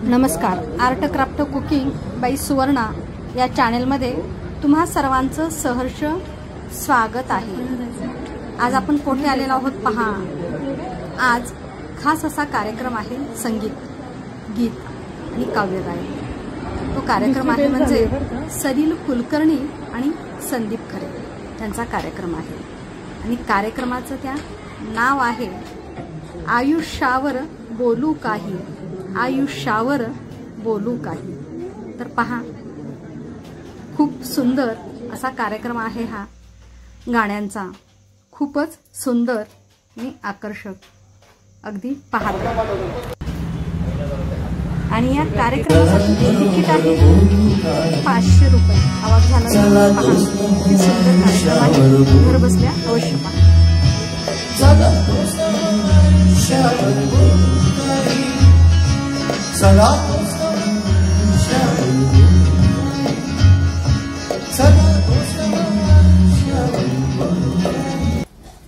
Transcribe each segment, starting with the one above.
नमस्कार, art craft cooking बाई सुवर्णा या चॅनेलमध्ये तुम्हा सर्वांचं सहर्ष स्वागत आहे। आज आपण कोठे आलेलो आहोत पहा। आज खास असा कार्यक्रम आहे, संगीत, गीत आणि काव्यगायन। तो कार्यक्रम आहे म्हणजे सलील कुलकर्णी आणि संदीप खरे यांचा कार्यक्रम आहे आणि कार्यक्रमाचं त्या नाव आहे आयुष्यावर बोलू काही, आयुष्यावर बोलू काही। तर पहा, खूप सुंदर असा कार्यक्रम आहे हा गाण्यांचा, खूपच सुंदर आणि आकर्षक, अगदी पहायला। आणि या कार्यक्रमासाठी तिकीट आहे 500 रुपये। आवाज झाला पहा, किती सुंदर कार्यक्रम आहे, घर बसल्या अवश्य पहा।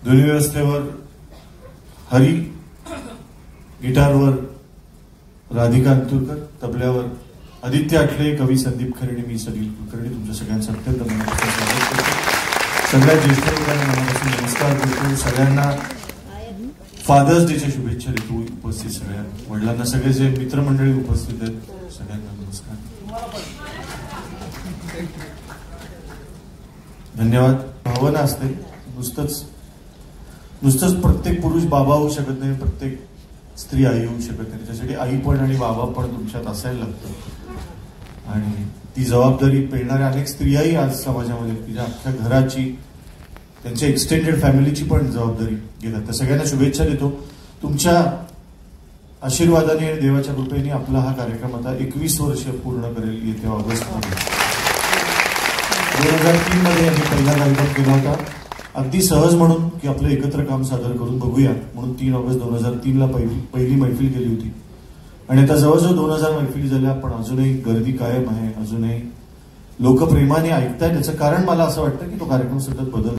ध्वनिव्यवस्थेवर हरी, गिटारवर राधिका अंतुरकर, तबल्यावर आदित्य आठले, कवी संदीप खरे, मी सलील कुलकर्णी तुमच्या सगळ्यांचं अत्यंत मनापासून स्वागत करतो। सगळ्या ज्येष्ठ लोकांना मनापासून नमस्कार करतो। सगळ्यांना फादर्स डेच्या शुभेच्छा देतो। उपस्थित सगळ्या वडिलांना, सगळे जे मित्रमंडळी उपस्थित आहेत सगळ्यांना नमस्कार, धन्यवाद। भावना असते, नुसतंच प्रत्येक पुरुष बाबा होऊ शकत नाही, प्रत्येक स्त्री आई होऊ शकत नाही। त्यासाठी आई पण आणि बाबा पण तुमच्यात असायला लागतं आणि ती जबाबदारी पेलणाऱ्या अनेक स्त्रियाही आज समाजामध्ये, तिच्या अख्ख्या घराची, त्यांच्या एक्सटेंडेड फॅमिलीची पण जबाबदारी घेतात। त्या सगळ्यांना शुभेच्छा देतो। तुमच्या आशीर्वादाने आणि देवाच्या कृपेने आपला हा कार्यक्रम आता 21 वर्ष पूर्ण करेल येत्या ऑगस्टमध्ये। 2003 मध्ये आम्ही पहिला कार्यक्रम केला होता, अगदी सहज म्हणून की आपलं एकत्र काम सादर करून बघूया म्हणून 3 ऑगस्ट 2003 ला पहिली मैफिल केली होती आणि आता जवळजवळ 2000 मैफिली झाल्या, पण अजूनही गर्दी कायम आहे, अजूनही लोक प्रेमाने ऐकतायत। त्याचं कारण मला असं वाटतं की तो कार्यक्रम सतत बदलतो।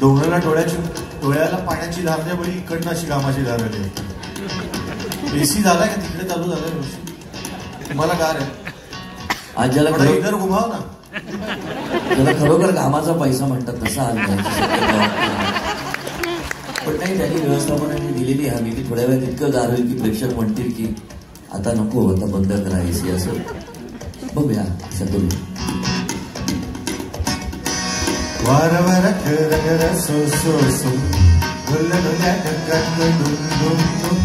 डोंगराला डोळ्याला पाण्याची धार द्या बळी, इकडनं अशी घामाची धार आली। एसी झालाय का तिकडे चालू झालाय? तुम्हाला गार आहे आज ज्याला इधर घुमाव ना, त्याला खरोखर घामाचा पैसा म्हणतात तसा आज नाही। पण नाही, त्यांनी व्यवस्थापनाने दिलेली हमी की थोड्या वेळात इतकं गार होईल की प्रेक्षक म्हणतील की आता नको, आता बंद करा एसी, असं बघूया असं करूया। वार वार कर कर सो सो सो डोल डोल्या ढगात डुम डुम डुम।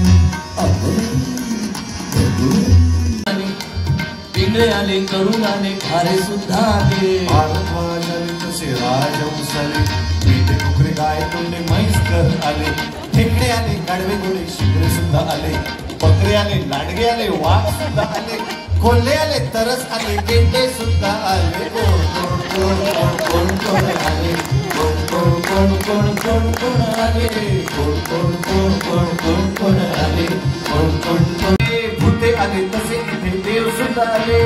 पिंगळे आले, करून आले, खारे सुद्धा आले, तसे राजवंशाले, पेटे कुकरे गाय तोंडे म्हैसकर आले, ठेकडे आले, गाडवे घोडे शिंगरे सुद्धा आले, बकरे आले, लाडगे आले, वाघ सुद्धा आले, कोल्हे आले, तरस आले, गेंडे सुद्धा आले। कोण कोण कोण कोण कोण आले, कोण कोण कोण कोण कोण कोण आले, कोण कोण कोण कोण कोण कोण आले, कोण कोण कोण भूते आले, तसे इथे देव सुद्धा आले।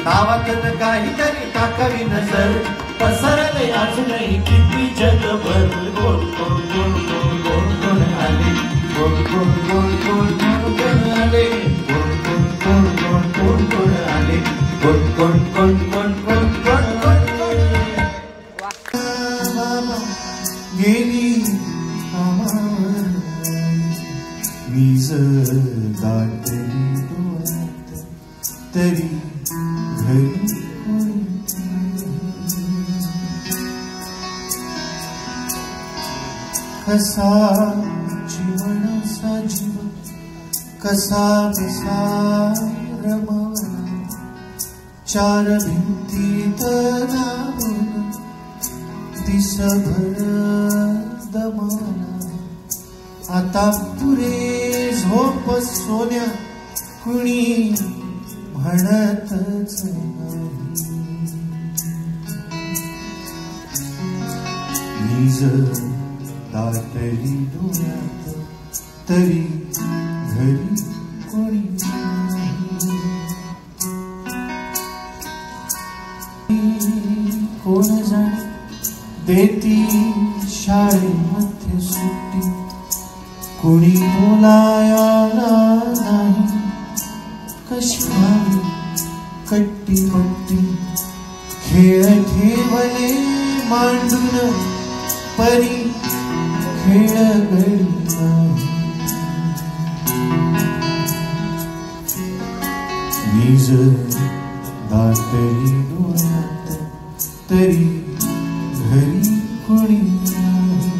नावात काहीतरी टाकावी नजर, पसरले अजूनही किती जगभर, कोण कोण कोण कोण कोण कोण आले, कोण कोण कोण कोण कोण कोण आले, कोण कोण कोण कोण कोण कोण आले, कोण कोण कोण कोण कोण कोण कोण गेली वीज दाटली तरी घरी कसा जीवनाचा जीव कसा कसा रमवला चार भिंतीत दाबून दिसभर दमवला आता पुरे झोप सोन्या कुणी म्हणतच नाही निज दाटली डोळ्यात तरी घरी कोणी कोण जाणे देती शाळेमध्ये सुट्टी कोणी बोलायला नाही कशी व्हावी कट्टी पट्टी खेळ ठेवले मांडून परी खेळ घडी नाही निज दाटली डोळ्यात तरी घरी कोणी नाही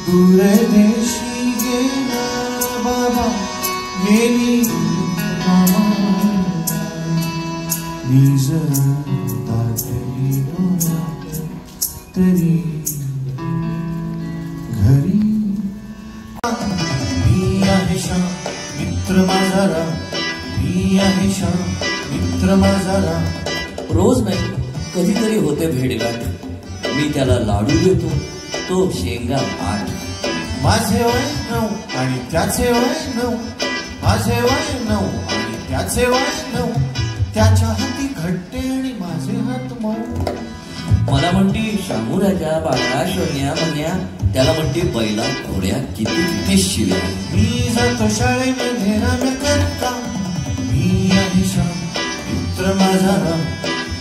दूरदेशी गेला बाबा गेली मामा निज दाटली डोळ्यात तरी घरी मी आहे श्याम मित्र माझा राम मी आहे श्याम मित्र माझा राम रोज नाही कधीतरी होते भेटगाठ मी त्याला लाडू देतो तो शेंगा 8 माझे वय 9 आणि त्याचे वय 9 माझे वय 9 आणि त्याचे वय 9 त्याच्या हाती घट्टे आणि माझे हात मऊ मला म्हणती शामूराजा बाळा शोन्या मन्या त्याला म्हणते बैला घोड्या किती किती शिव्या मी जातो शाळेमध्ये राम्या करता मी आहे श्याम मित्र माझा राम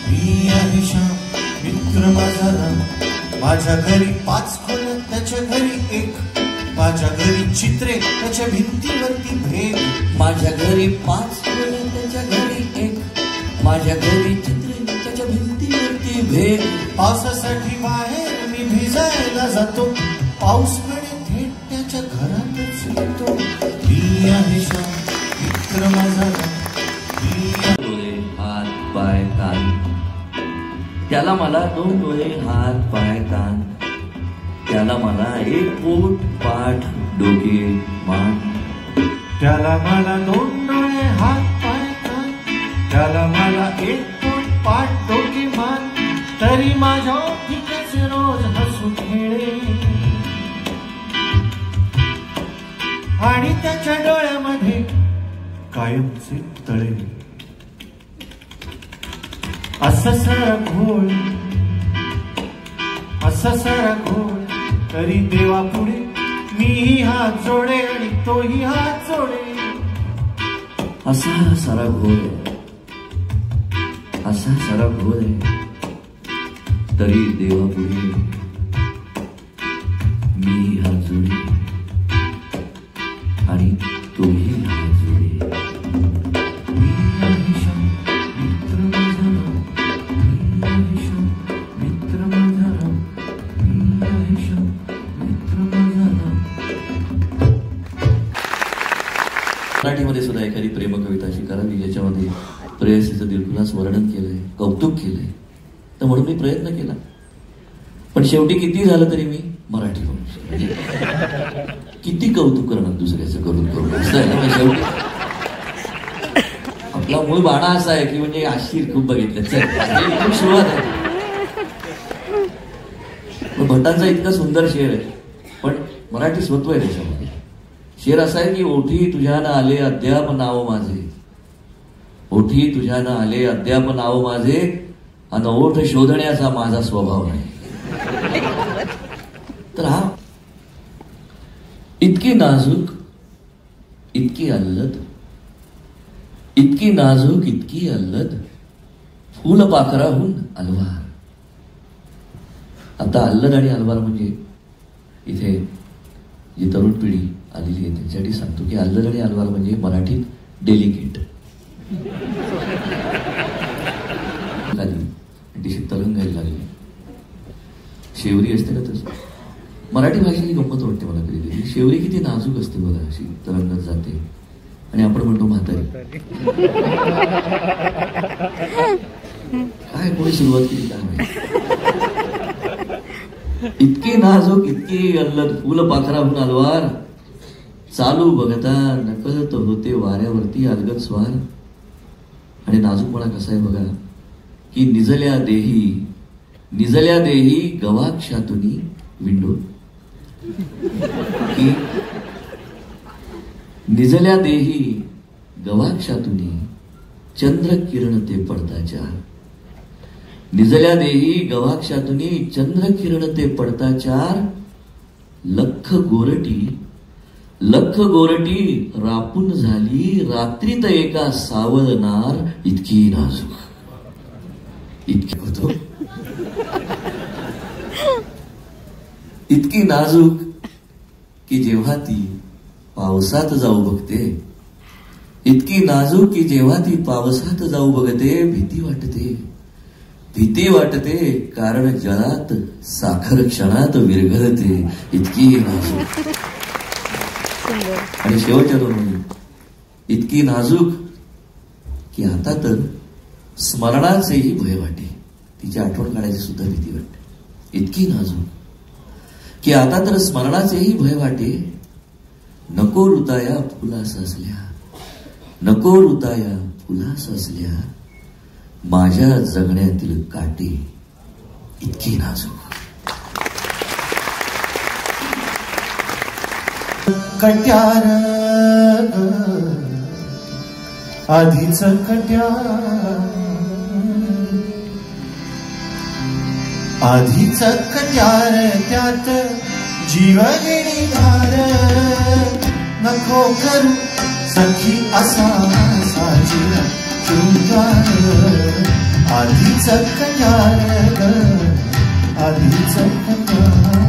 मी आहे श्याम मित्र माझा राम माझ्या घरी 5 खोल्या त्याच्या घरी 1 माझ्या घरी चित्रे त्याच्या भिंतीवरती भेद माझ्या घरी 5 खोल्या त्याच्या घरी 1 माझ्या घरी चित्रे त्याच्या भिंतीवरती भेद पावसासाठी बाहेर मी भिजायला जातो पाऊस पडे थेट त्याच्या घरातच येतो मी आहे श्याम मित्र माझा डोळे हात पाय कान त्याला मला 2 डोळे हात पाय कान त्याला मला 1 पोट पाठ डोके मान त्याला मला 2 डोळे हात पाय कान त्याला मला 1 पोट पाठ डोके मान तरी माझ्या ठीकच रोज हसू खेळे आणि त्याच्या डोळ्यामध्ये कायमचे तळे असं सारा घोळ असा सारा घोळ तरी देवा पुढे मीही हात जोडे आणि तोही हात जोडे असा सारा घोर असा सारा घोर आहे तरी देवा पुढे मी हात जोडे आणि तोही हात जोडे मी आहे श्याम मित्र माझा राम मी आहे श्याम मित्र माझा राम मी आहे श्याम मित्र माझा राम मराठीमध्ये सुद्धा एखादी प्रेमकविता अशी करावी ज्याच्यामध्ये प्रेयसीचं दिलखुलास वर्णन केलंय कौतुक केलंय तर म्हणून मी प्रयत्न केला पण शेवटी किती झालं तरी मी मराठी बोलतो किती कौतुक करणार दुसऱ्याचं करून करून असं आहे ना शेवटी आपला मूळ बाणा असा आहे की म्हणजे आशीर खूप बघितलं सुरुवात आहे भटांचा इतका सुंदर शेर आहे पण मराठी स्वत्व आहे त्याच्यामध्ये शेर असा आहे की ओठी तुझ्यानं आले अद्याप नाव माझे ओठी तुझ्यानं आले अद्याप नाव माझे आणि ओठ शोधण्याचा माझा स्वभाव नाही तर हा इतकी नाजूक इतकी अल्लद इतकी नाजूक इतकी अल्लद फुलपाखराहून अलवार आता अल्लद आणि अलवार म्हणजे इथे जी तरुण पिढी आलेली आहे त्यांच्यासाठी सांगतो की अल्लद आणि अलवार म्हणजे मराठीत डेलिकेट तरुण घ्यायला लागली शेवरी असते ना तसं मराठी भाषेची गंमत वाटते मला कधी कधी. शेवरी किती नाजूक असते बघा, अशी तरंगत जाते आणि आपण म्हणतो म्हातारी. काय कोणी सुरुवात केली काय माहिती. इतकी नाजूक, इतकी अल्लद फुल पाखराहून अलवार, चालू बघता नकळत होते वाऱ्यावरती अलगद स्वार. आणि नाजूकपणा कसा आहे बघा की निजल्या देही गवाक्षातुनी विंडो, की निजल्या देही गवाक्षातुनी चंद्र किरण ते पडताच्या. निजल्या देही गवाक्षातुनी चंद्र किरण ते पडताचार. लख गोरटी रापून झाली रात्रीत एका सावळनार. इतकी नाजूक, इतकी होतो, इतकी नाजूक की जेव्हा ती पावसात जाऊ बघते, इतकी नाजूक की जेव्हा ती पावसात जाऊ बघते भीती वाटते कारण जळात साखर क्षणात विरघळते. इतकी नाजूक. आणि शेवटच्या दोन ओळी, इतकी नाजूक की आता तर स्मरणाचेही भय वाटे, तिची आठवण काढायची सुद्धा भीती वाटते. इतकी नाजूक की आता तर स्मरणाचेही भय वाटे. नको ऋताया फुला सजल्या माझ्या जगण्यातील काटे. इतकी नाजूक. कट्यार आधीच कट्यार, आधीच कट्यार त्यात जीव घेणी धार. नको करू सखी असा साजीला शृंगार. आधीच कट्यार, आधीच कट्यार,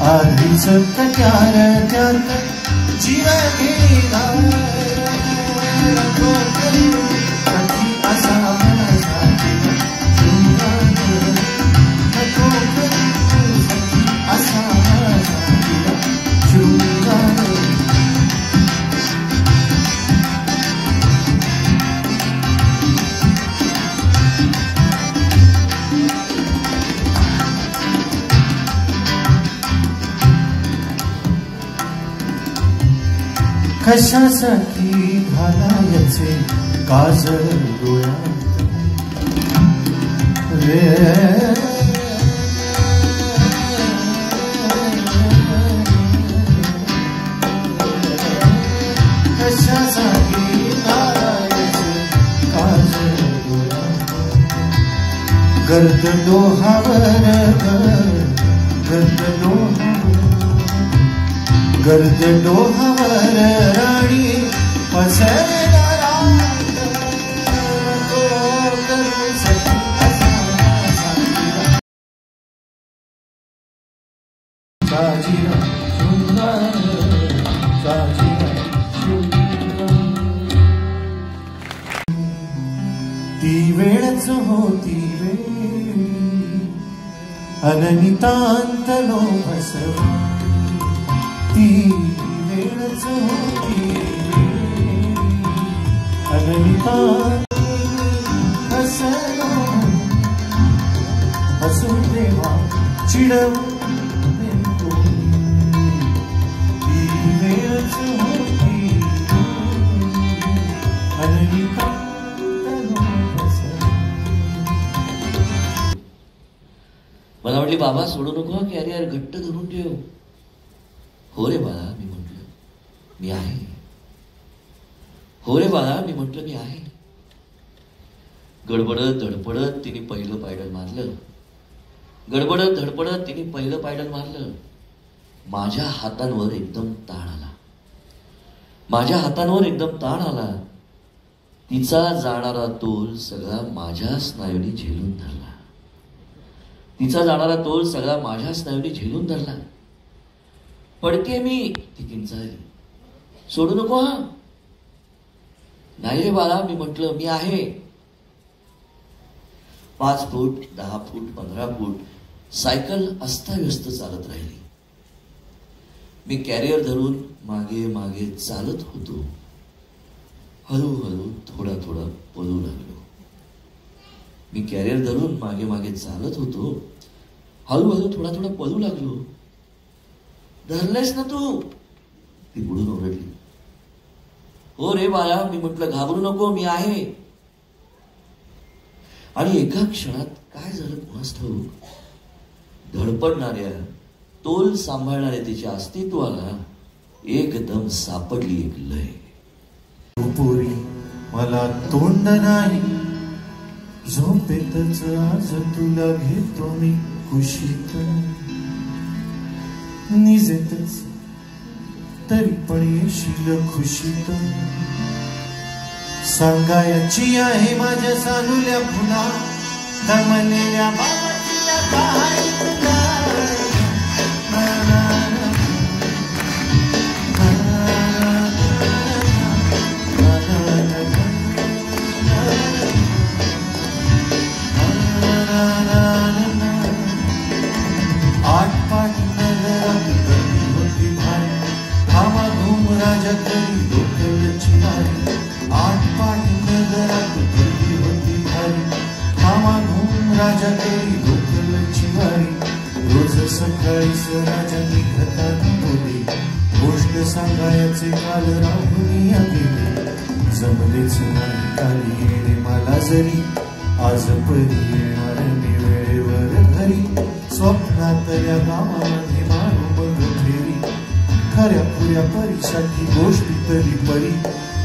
आधीच कट्यार त्यात जीव घेणी धार. नको करू सखी असा साजीला शृंगार. नको करू सखी असा साजीला शृंगार. कशासाठी घालायचे काजळ डोळ्यात रे. कशासाठी घालायचे काजळ डोळ्यात. गर्द डोहावर गर्द डोहावर राणी पसरणारा. साजीला शृंगार, साजीला शृंगार. ती वेळच होती वेळ अननितांत लोभसवा. ती वेळच होती अननितांत हसलो हसून देवा चिडवून देतो. ती वेळच होती अननितांत लोभसवा. मला म्हटली बाबा सोडू नको की. अरे यार घट्ट धरून ठेव. हो रे बाळा मी म्हटलं मी आहे. हो रे बाळा मी म्हटलं मी आहे. गडबडत धडपडत तिने पहिलं पायडल मारलं. गडबडत धडपडत तिने पहिलं पायडल मारलं. माझ्या हातांवर एकदम ताण आला. माझ्या हातांवर एकदम ताण आला. तिचा जाणारा तोल सगळा माझ्या स्नायूंनी झेलून धरला. तिचा जाणारा तोल सगळा माझ्या स्नायूंनी झेलून धरला. पडते मी. ती किंचाळली. सोडू नको हा. नाही रे बाळा मी म्हटलं मी आहे. 5 फूट 10 फूट 15 फूट सायकल अस्ताव्यस्त चालत राहिली. मी कॅरियर धरून मागे मागे चालत होतो. हळूहळू थोडा थोडा पळू लागलो. मी कॅरियर धरून मागे मागे चालत होतो. हळूहळू थोडा थोडा पळू लागलो. धरलेस ना तू? ती बुडून ओरडली. हो रे बाळा, मी म्हटलं घाबरू नको, मी आहे. आणि एका क्षणात काय झालं कुणास ठाऊक, धडपडणाऱ्या तोल सांभाळणाऱ्या तिच्या अस्तित्वाला एकदम सापडली एक लय. पोरी मला तोंड नाही, झोपेतच आज तुला घेतो मी कुशीत. निजेतच तरी पण येशील खुशीत. सांगायची आहे माझ्या सानुल्या पुन्हा, दमलेल्या बाबाच्या काही तुला. आटपाट नगरात गर्दी होती भारी, धामाधूम राजा करी डोक्याची वारी. आटपाट नगरात गर्दी होती भारी, धामाधूम राजा करी डोक्याची वारी. रोज सकाळीच राजा निघताना बोले, गोष्ट सांगायचे काल राहून गेले. जमलेच नाही काली येणे मला जरी, आज परी येणार मी वेळेवर घरी. स्वप्नात या गावामध्ये मारू बघ फेरी, खऱ्या पुऱ्या परीसाठी गोष्टी तरी परी.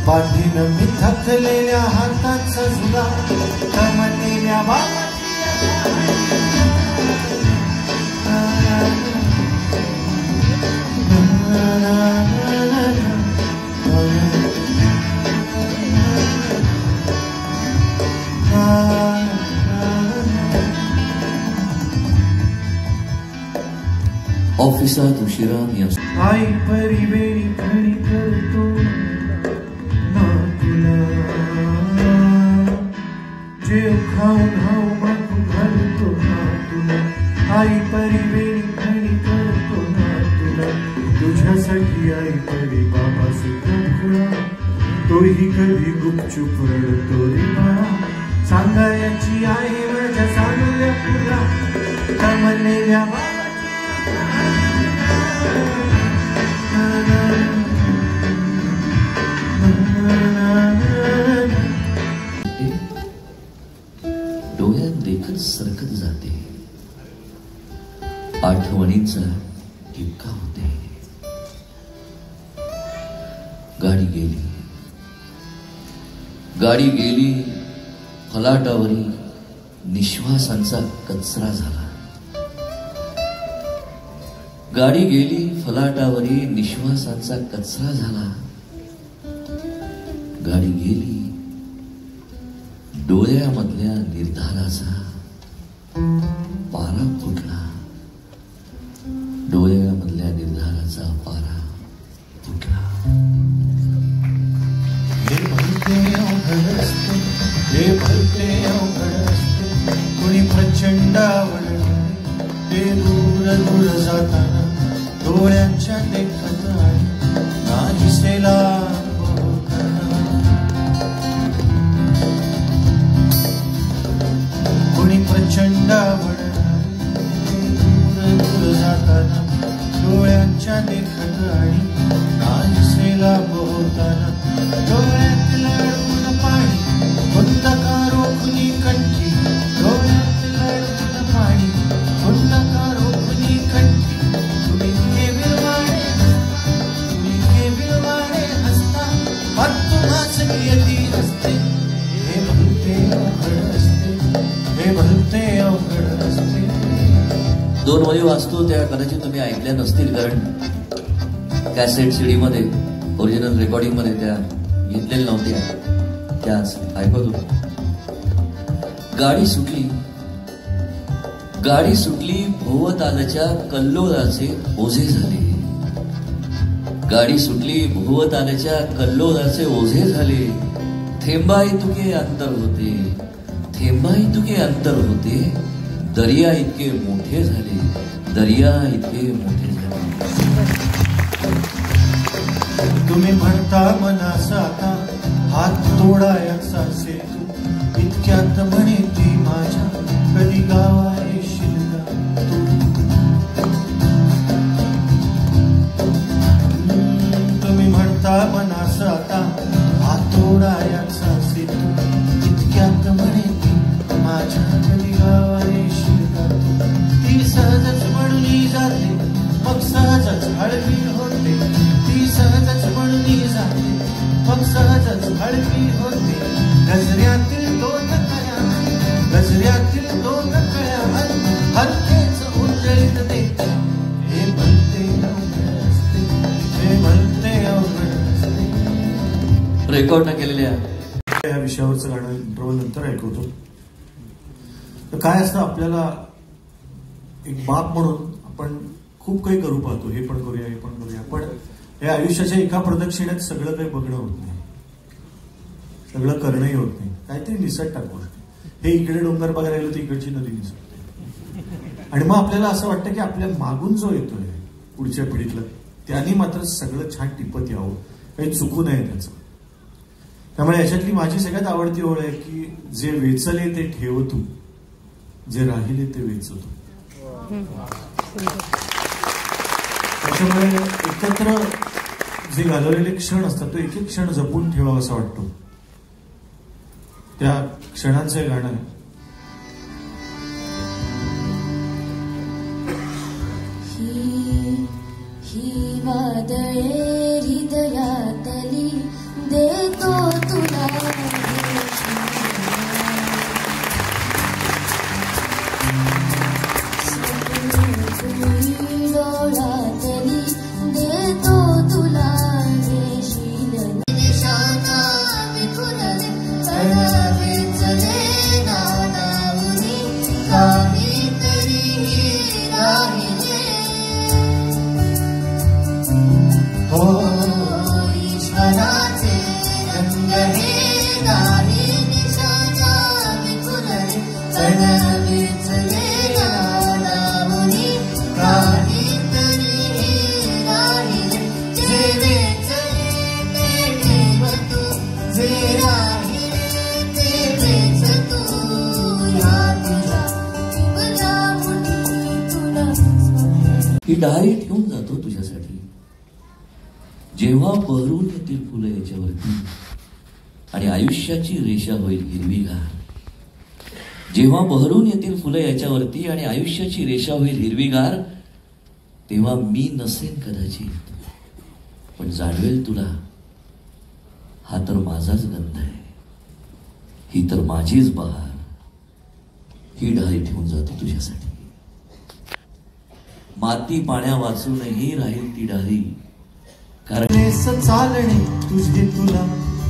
बांधीन मी थकलेल्या हाताचा जुगा, दमलेल्या बाबाची ऑफिसात उशिरा मी असतो. आई परी वेळी खणी करतो ना तुला, जेव खाऊन हाव मागू घालतो ना तुला. आई परी वेळी खणी करतो ना तुला, तुझ्यासाठी आई परी बाबा सुद्धा खुळा. तोही कधी गुपचूप रडतो रे बाळा. सांगायची आहे माझ्या सानुल्या पुरा, दमलेल्या डोळ्यात देखत सरकत जाते, आठवणींचा ठिपका होते. गाडी गेली, गाडी गेली, फलाटावरी निश्वासांचा कचरा झाला. गाडी गेली, फलाटावरी निश्वासांचा कचरा झाला. गाडी गेली, डोळ्यामधल्या निर्धाराचा पारा फुटला. डोळ्यामधल्या निर्धाराचा पारा फुटला. हे भलते अवघड असते, हे भलते अवघड असते. कुणी प्रचंड आवडले ते दूर दूर जाताना डोळ्यांच्या देखत नाहीसेला कुणी प्रचंड आवडले दूर दूर जाताना डोळ्यांच्या देखत नाहीसेला बोलताना. डोळ्यात लढून पाणी कुंद का रोखली कंठी, डोळ्यात लढून पाणी कुंद का रोखली कंठी. तुम्ही के विरवाडे हसता, पण तुम्हाच नियती असते. हे भलते अवघड असते, हे भलते अवघड असते. 2 वळी वाचतो त्या कदाचित तुम्ही ऐकल्या नसतील, कारण कॅसेट सीडी मध्ये ओरिजिनल रेकॉर्डिंग मध्ये त्या घेतलेल्या नव्हत्या, त्याच ऐकतो. गाडी सुटली, गाडी सुटली, भोवतालच्या कल्लोळाचे ओझे झाले. गाडी सुटली, भोवतालच्या कल्लोळाचे ओझे झाले. थेंबाई तुके अंतर होते, थेंबाई तुके अंतर होते. दर्या इतके मोठे झाले, दर्या इतके मोठे झाले. तुम्ही म्हणता मनासा आता हात तोडायचा सेतू, इतक्यात म्हणे ती माझ्या कधी गावा येशील का तू. तुम्ही म्हणता मनासा आता हात तोडायचा सेतू, इतक्यात म्हणे ती माझ्या कधी गावा येशील का तू. ती सहजच म्हणून जाते मग सहजच हळवी होते, ती सहजच म्हणून जाते मग सहजच हळवी होते. गजऱ्यातील दोन कळ्या, गजऱ्यातील दोन कळ्या हलकेच उजळीत देते. हे म्हणते अवघड असते, हे म्हणते अवघड असते. रेकॉर्ड न केलेल्या या विषयावरचं गाणं इंटरव्हल नंतर ऐकवतो. तर काय असतं, आपल्याला एक बाप म्हणून आपण खूप काही करू पाहतो, हे पण करूया हे पण करूया, पण हे आयुष्याच्या एका प्रदक्षिणेत सगळं काही बघणं होत नाही, सगळं करणंही होत नाही. काहीतरी निसटतात गोष्टी. हे इकडे डोंगर बघायला गेलो तर इकडची नदी निसटते, आणि मग आपल्याला असं वाटतं की आपल्या मागून जो येतोय पुढच्या पिढीतलं त्यांनी मात्र सगळं छान टिपत यावं, काही चुकू नये त्याचं. त्यामुळे याच्यातली माझी सगळ्यात आवडती ओळ आहे की जे वेचले ते ठेव तू, जे राहिले ते वेचतो. त्याच्यामुळे एकत्र जे घालवलेले क्षण असतात तो एक एक क्षण जपून ठेवावा असं वाटतो. त्या क्षणांचं गाणं आहे. ही वादळे हृदयातली देतो तुला, डोळ्यातली देतो तुला, देशील निशाणा विखुरले वेचले नानावनी, काहीतरी राहिले. हो ईश्वराचे रंग हे नाही, निशाणा विखुरले वेचले नानावनी, काहीतरी राहिले. जे वेचले ते ठेव तू, जे राहिले ते वेच तू. या तुझ्या तुला मुठी तुला ही डायरी ठेवून जातो तुझ्यासाठी. जेव्हा बहरून येतील फुलं याच्यावरती आणि आयुष्याची रेषा होईल हिरवीगार, जेव्हा बहरून येतील फुलं याच्यावरती आणि आयुष्याची रेषा होईल हिरवीगार, तेव्हा मी नसेन कदाचित, पण जाणवेल तुला हा तर माझाच गंध आहे, ही तर माझीच बहार. ही डाळी ठेवून जातो तुझ्यासाठी. माती पाण्या वाचूनही राहील ती डाळी, कारण चालणे तुझे तुला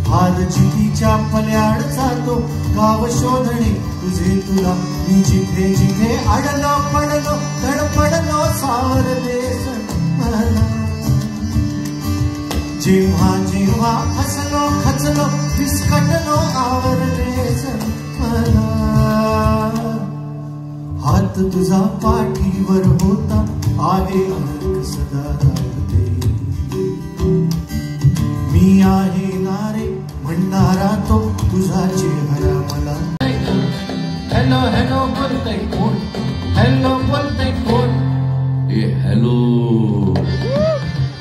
हार चितीच्या पल्याड जातो, गाव शोधणे तुझे तुला मी जिथे जिथे अडलो पडलो धडपडलो सावरलेस मला. जेव्हा जेव्हा हसलो खचलो विस्कटलो आवरलेस मला. हात तुझा पाठीवर होता आहे अनर्क सदा राहते, मी आहे नारे म्हणणारा तो तुझा चेहरा मला. हॅलो हॅलो बोलतय कोण, हॅलो बोलतय कोण. ए हॅलो,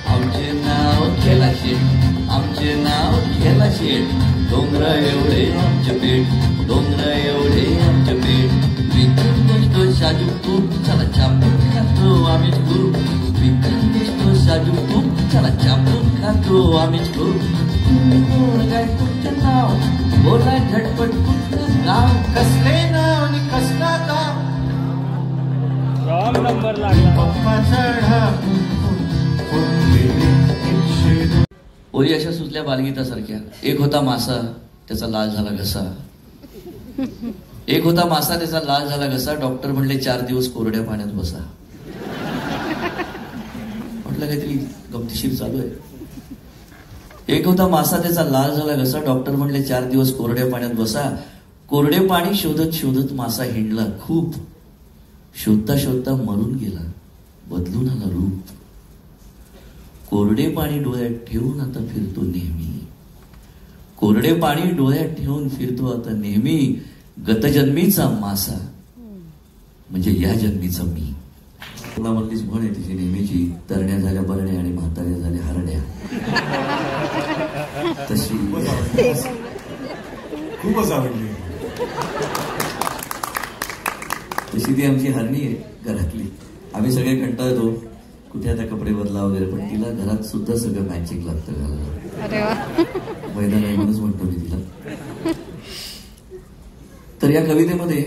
आमचे नाव खेला शेठ, आमचे नाव खेला शेठ. डोंगर एवढे आमचे पेट, डोंगर एवढे आमचे पेट. विकत बसतो साजू तूप, चला चापून खातो आम्हीच खूप. विकत बसतो साजू तूप, चला चापून खातो आम्हीच खूप. काय तुमचं नाव बोला झटपट, कुठलं गाव, कसले नाव आणि कसला गाव. रॉंग नंबर लागला. पप्पा चढा ओळी अशा सुचल्या बालगीतासारख्या. एक होता मासा त्याचा लाल झाला घसा, एक होता मासा त्याचा लाल झाला घसा. डॉक्टर म्हणले 4 दिवस कोरड्या पाण्यात बसा. म्हटलं काहीतरी गमतीशीर चालू आहे. एक होता मासा त्याचा लाल झाला घसा. डॉक्टर म्हणले 4 दिवस कोरड्या पाण्यात बसा. कोरडे पाणी शोधत शोधत मासा हिंडला खूप. शोधता शोधता मरून गेला, बदलून आला रूप. कोरडे पाणी डोळ्यात ठेवून आता फिरतो नेहमी, कोरडे पाणी डोळ्यात ठेवून फिरतो आता नेहमी. गतजन्मीचा मासा म्हणजे या जन्मीचा मी. मधलीच म्हण आहे तिची नेहमीची, तरण्या झाल्या बरण्या आणि म्हाताऱ्या झाल्या हरण्या. तशी खूपच आवडली. तशी ती आमची हरणी आहे घरातली. आम्ही सगळे कंटाळतो कुठे आता कपडे बदला वगैरे, पण तिला घरात सुद्धा सगळं मॅचिंग लागतं घालायला. मैदान आहे म्हणूनच म्हणतो मी तिला. तर या कवितेमध्ये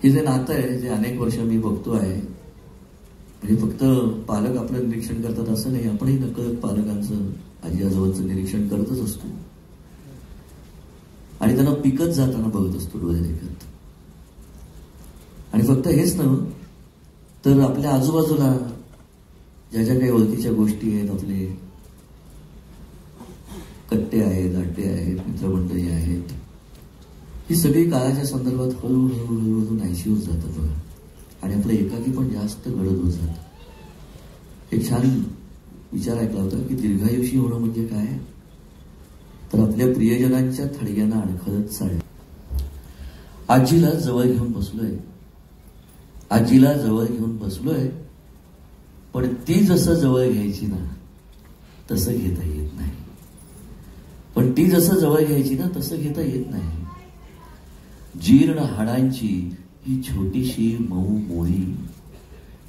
हे जे नातं आहे, जे अनेक वर्ष मी बघतो आहे, म्हणजे फक्त पालक आपलं निरीक्षण करतात असं नाही, आपणही नकळत पालकांचं, आजी आजोबांचं निरीक्षण करतच असतो आणि त्यांना पिकत जाताना बघत असतो डोळे देखत. आणि फक्त हेच नव्हे तर आपल्या आजूबाजूला ज्या ज्या काही ओळखीच्या गोष्टी आहेत, आपले कट्टे आहेत, अड्डे आहेत, मित्रमंडळी आहेत, ही सगळी काळाच्या संदर्भात हळूहळू हळूहळू नाहीशी होत जातात बघा. आणि आपलं एकाकी पण जास्त गडद होत जातं. एक छान विचार ऐकला होता की दीर्घायुषी होणं म्हणजे काय, तर आपल्या प्रियजनांच्या थडग्यांना अडखळत चालणं. आजीला जवळ घेऊन बसलोय, आजीला जवळ घेऊन बसलोय, पण ती जसं जवळ घ्यायची ना तसं घेता येत नाही. पण ती जसं जवळ घ्यायची ना तसं घेता येत नाही. जीर्ण हाडांची ही छोटीशी मऊ मोळी,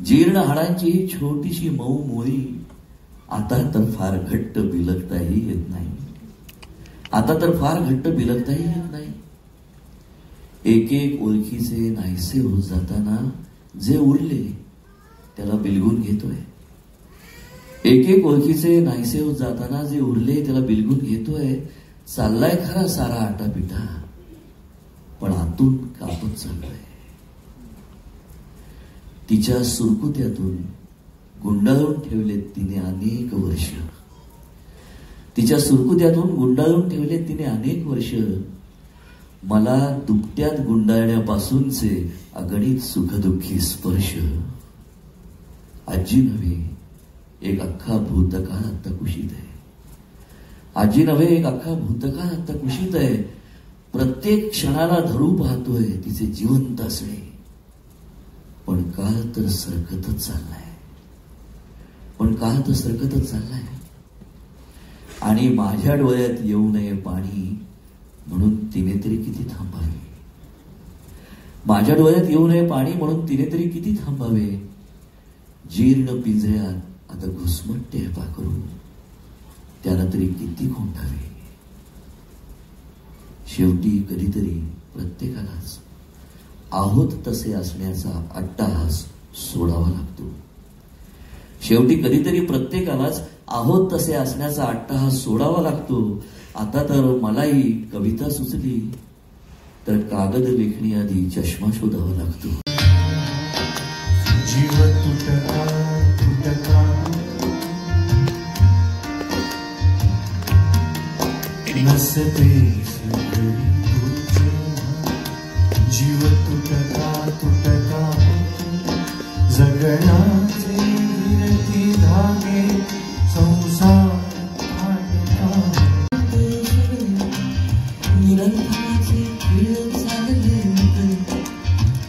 जीर्ण हाडांची ही छोटीशी मऊ मोळी, आता तर फार घट्ट बिलकताही येत नाही, आता तर फार घट्ट बिलकताही येत नाही. एक एक ओळखीचे नाहीसे होत जाताना जे उरले त्याला बिलगून घेतोय. एक एक ओळखीचे नाहीसे होत जाताना जे उरले त्याला बिलगून घेतोय. चाललाय खरा सारा आटापिटा, पण आतून कापत चाललाय. तिच्या सुरकुत्यातून गुंडाळून ठेवलेत तिने अनेक वर्ष, तिच्या सुरकुत्यातून गुंडाळून ठेवलेत तिने अनेक वर्ष. मला दुपट्यात गुंडाळण्यापासूनचे अगणित सुखदुःखी स्पर्श. आजी नव्हे एक अख्खा भूतकाळ आता कुशीत आहे, आजी नव्हे एक अख्खा भूतकाळ आता कुशीत आहे. प्रत्येक क्षणाला धरू पाहतोय तिचे जिवंत असणे, पण काळ तर सरकतच चाललाय, पण काळ तर सरकतच चाललाय. आणि माझ्या डोळ्यात येऊ नये पाणी म्हणून तिने तरी किती थांबावे, माझ्या डोळ्यात येऊ नये पाणी म्हणून तिने तरी किती थांबावे. जीर्ण पिंजऱ्यात आता घुसमटते पाखरू, त्याला तरी किती खोंडावे. शेवटी कधीतरी प्रत्येकालाच आहोत तसे असण्याचा अट्टाहास सोडावा लागतो. शेवटी कधीतरी प्रत्येकालाच आहोत तसे असण्याचा अट्टाहास सोडावा लागतो. आता तर मलाही कविता सुचली तर कागद लेखण्याआधी चष्मा शोधावा लागतो. जीव तुटका तुटका नसते जीव तुटका तुटका जगण्याचे विरती धागे संसार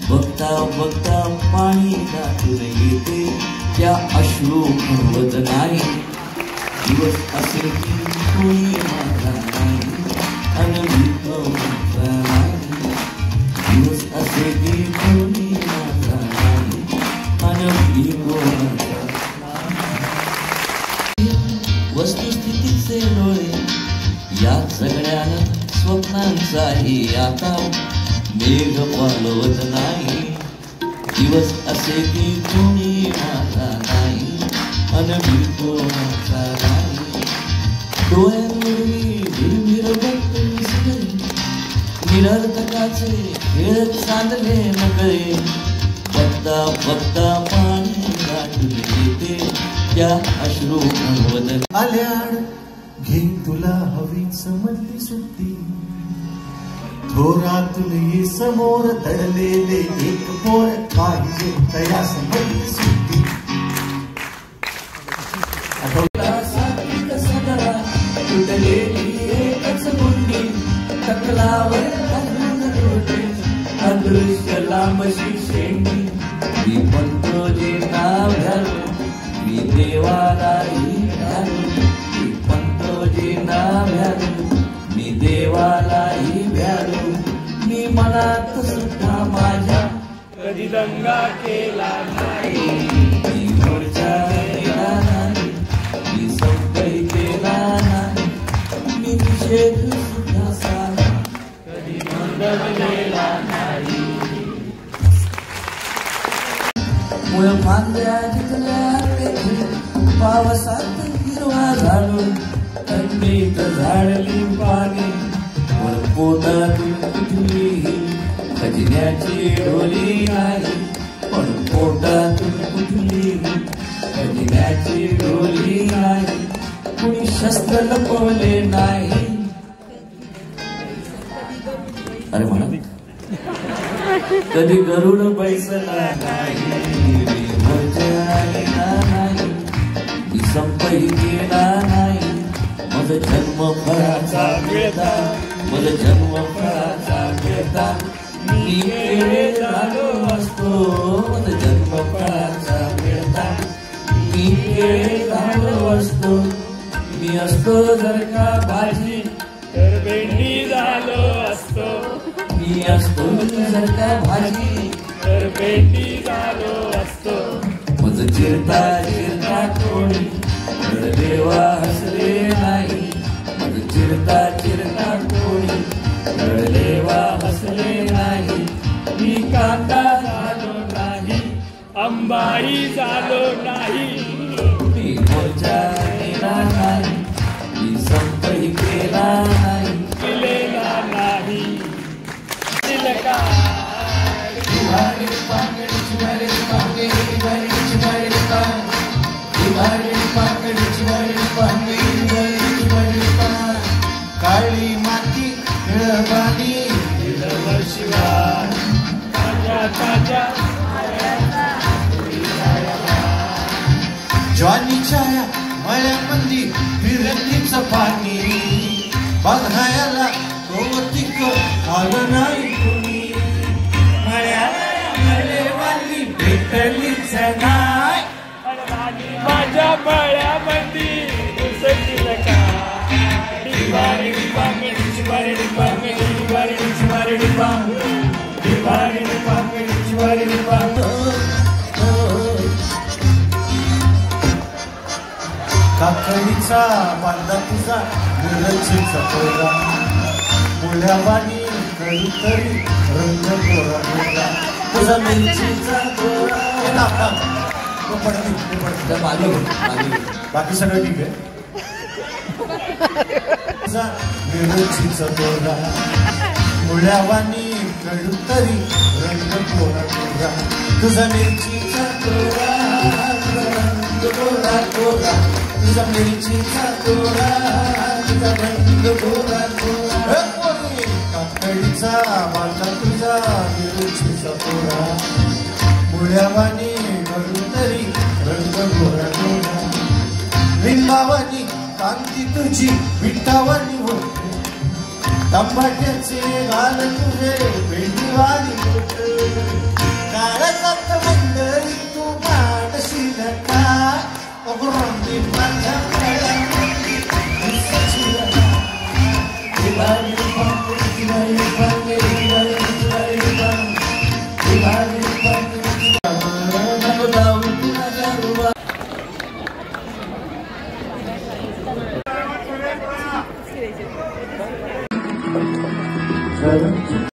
बघता बघता पाणी दाटून येते त्या अश्रू भरवत नाही. दिवस असे की कोणी माझा नाही अनभित नाही, दिवस असे की कोणी माझा नाही अनभित. वस्तुस्थितीचे डोळे या सगळ्या स्वप्नांचाही आता मेघ पालवत नाही. दिवस असे की कोणी माझा नाही अनभित नाही. डोळ्यांवरवी भिरभिर बघतो विसरे, निरर्थकाचे खेळ चांदले नकळे. बघता बघता पाणी दाटून येते त्या अश्रू भरवत. आल्याड घे तुला हवी समजली सुट्टी, थोरातुली समोर दडलेले एक पोर पाहिजे तया समोर सुट्टी अदृश्य लांबशी शेंडी मी म्हणतो जे नाव घालू मी देवालाही घालू मी म्हणतो जे नाव घालू मी देवालाही घालू मी मनात सुद्धा माझ्या कधी दंगा केला नाही मी मोर्चा केला नाही मी संपही केला नाही मी निषेध सुद्धा साला कधी नोंदवलेला नाही मुळ मांद्या जिंकल्या तेथे पावसात हिरवा झालो थंडीत झाडली पाने वर पोटातून कुठली खजिन्याची डोली नाही पण पोटातून कुठली खजिन्याची डोली नाही कुणी शस्त्र लपवले नाही अरे म्हणा कधी गरुड बैसला नाही नाही मी संपही केला नाही माझं जन्म फळाचा मिळता माझं जन्म फळाचा मिळता मी केळे झालो असतो माझं जन्म फळाचा मिळता मी केळे झालो असतो मी असतो जर का भाजी तर भेंडी झालो असतो मी असतो जर का भाजी तर भेंडी झालो असतो माझं चिरता चिरता कोणी देवा हसले नाही माझं चिरता चिरता कोणी देवा हसले नाही मी कांदा झालो नाही अंबाई झालो नाही मी मोर्चा केला नाही मी संपही केला नाही केलेला नाही तिलका काळी माती निळबानी हिरवळ शिवार ताज्या ताज्या ज्वानीच्या मळ्यामंदी फिरतीचं पाणी बघायला कौतिक आलं नाही कुणी मळ्यावाली भेटलीच नाही माझ्या मळ्यामध्ये उसळतील का डिबारी डिबांग डिबारी डिबांग डिबारी डिबारी डिबांग डिबारी डिबांग डिबारी डिबांग काकडीचा बांधा तुझा मिरचीचा पोळा मुळ्यावानी कळू तरी रंग गोरा गोरा तुझा मिरचीचा गोरा बाकी सगळं ठीक आहे तुझा मिरचीचा गोरा मुळ्यावानी कळू तरी रंग गोरा गोरा तुझा मिरचीचा गोरा रंग गोरा गोरा तुझा मिरचीचा गोरा तुझा रंग गोरा गोरा काकडीचा बांधा तुझा मिरचीचा गोरा मुळ्यावानी कळू तरी रंग गोरा गोरा लिंबावानी कांती तुझी विठावानी होते टमाट्याचे गाल तुझे भेंडीवानी काळजात मंडळी तू माडशील काय अगोंदी माझ्या मळ्यामध्ये दिसशील काय